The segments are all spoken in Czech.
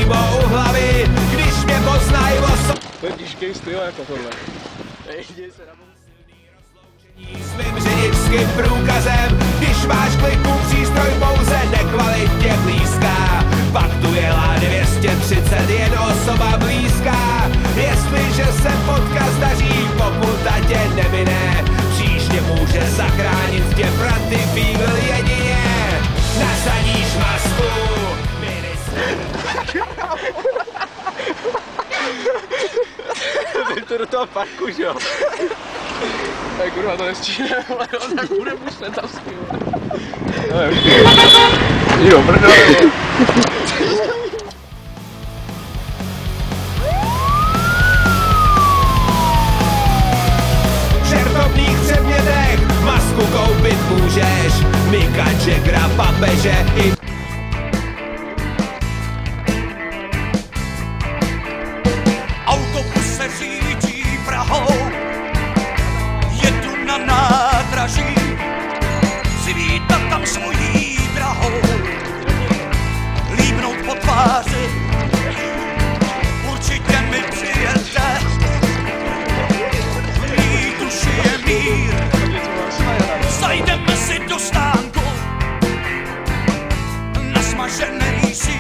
přímo u hlavy, když mě poznají osobně. To je těžký styl jako tohle. Svým řidičským průkazem, když máš kliku přístroj pouze nekvalitně blízká, pak tu jela 230 jen osoba blízká. Jestliže se podcast daří, pokuta tě nemine, příště může zachránit tě Franty Fígl jedině. Nasadíš masku, to do toho parku, že jo? Tak kurva, to nestíhne, ale on tak bude muset tam skvěle. Jo, brdo. v čertovných předmětech masku koupit můžeš, Mika Jaggera, papeže i autobus se řídí Prahou, jedu na nádraží, přivítat tam svojí drahou, líbnout po tváři, určitě mi přijete, v mý duši je mír, zajdeme si do stánku, na smažený sír.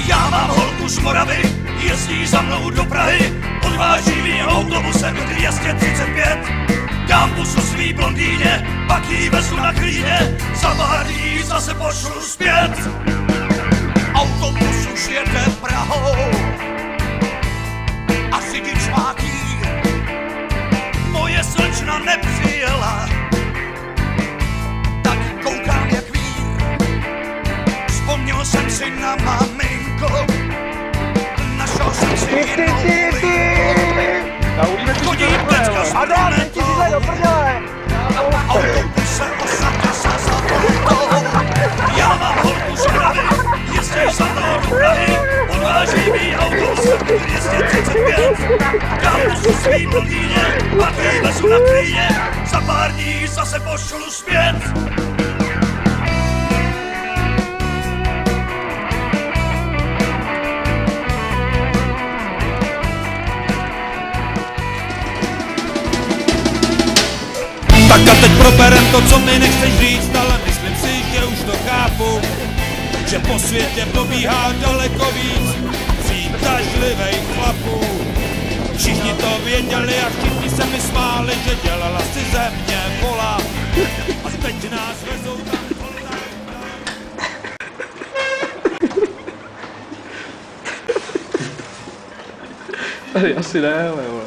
Já mám holku z Moravy, jezdí za mnou do Prahy, odváží mě autobusem 235. Dám pusu svý blondýně, pak jí vezu na klíně, za pár dní zase pošlu zpět. Autobus už jede Prahou a řidič má kýr. Moje slečna nepřijela, tak koukám jak vír. Vzpomněl jsem si na maminko, našel jsem si jinou chodím teďka s brunetou, autobus se osadil se za voltou. Já mám holku z Moravy, jezdí za mnou do Prahy, odváží mi autobusem 235. Dám pusu svý blondýně, pak jí vezu na klíně, za pár dní zase pošlu zpět. Tak a teď proberem to, co mi nechceš říct, ale myslím si, že už to chápu, že po světě pobíhá daleko víc přitažlivých chlapů. Všichni to věděli a všichni se mi smáli, že dělala si ze mě vola. A teď nás vezou tam volná. Tady asi ne, ale jo.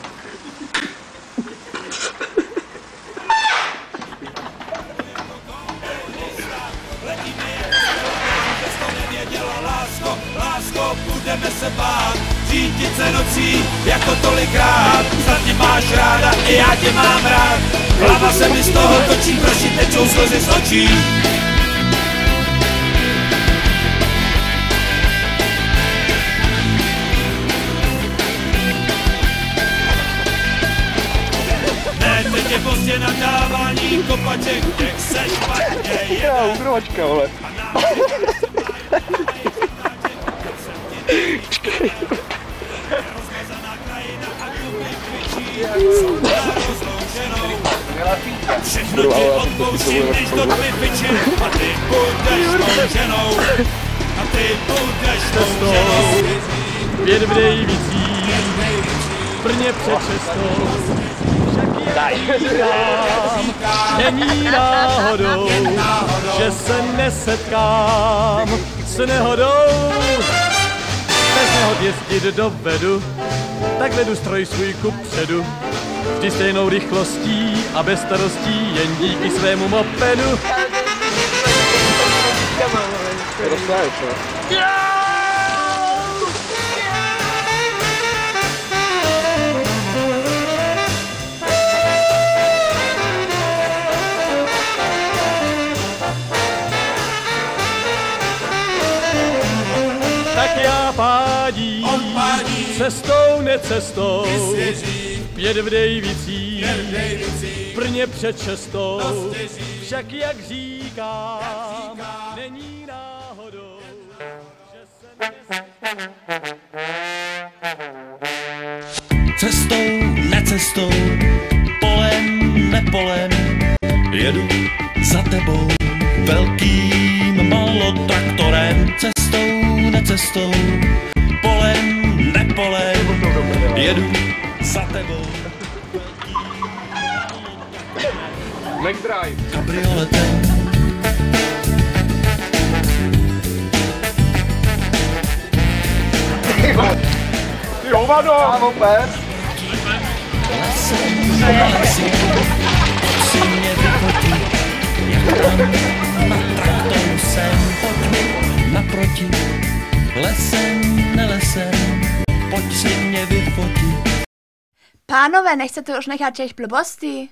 Lásko, budeme se bát, řídit se nocí, jako tolikrát. Snad tě máš ráda, i já tě mám rád. Hlava se mi z toho točí, proč ti tečou slzy z očí. Ne, teď je pozdě nadávání kopaček, těch se špatně jede. Já, ukrovačka, vole. Všechno ti odpouštím, když do tmy pičím, a ty budeš tou ženou. A ty budeš tou ženou. 5 v Dejvicích, v Brně před 6. Není náhodou, že se nesetkám s nehodou. Bez nehod jezdit dovedu, tak vedu stroj svůj kupředu. Vždy stejnou rychlostí a bez starostí, jen díky svému mopedu. Tak já pádím, cestou necestou, 5 v Dejvicích, v Brně před 6. Však jak říkám, není náhodou, že se Cestou, necestou, polem, nepolem, jedu za tebou velkým malotraktorem. Cestou, necestou, polem, nepolem, jedu za tebou McDrive. kabrioletem. Ty hovado! Kámo, pes. Si mě vyfotí, jak tam na traktoru jsem. Pojď mi naproti, lesem, nelesem, pojď si mě vyfotit. Pánové, nechcete už nechat těch blbostí?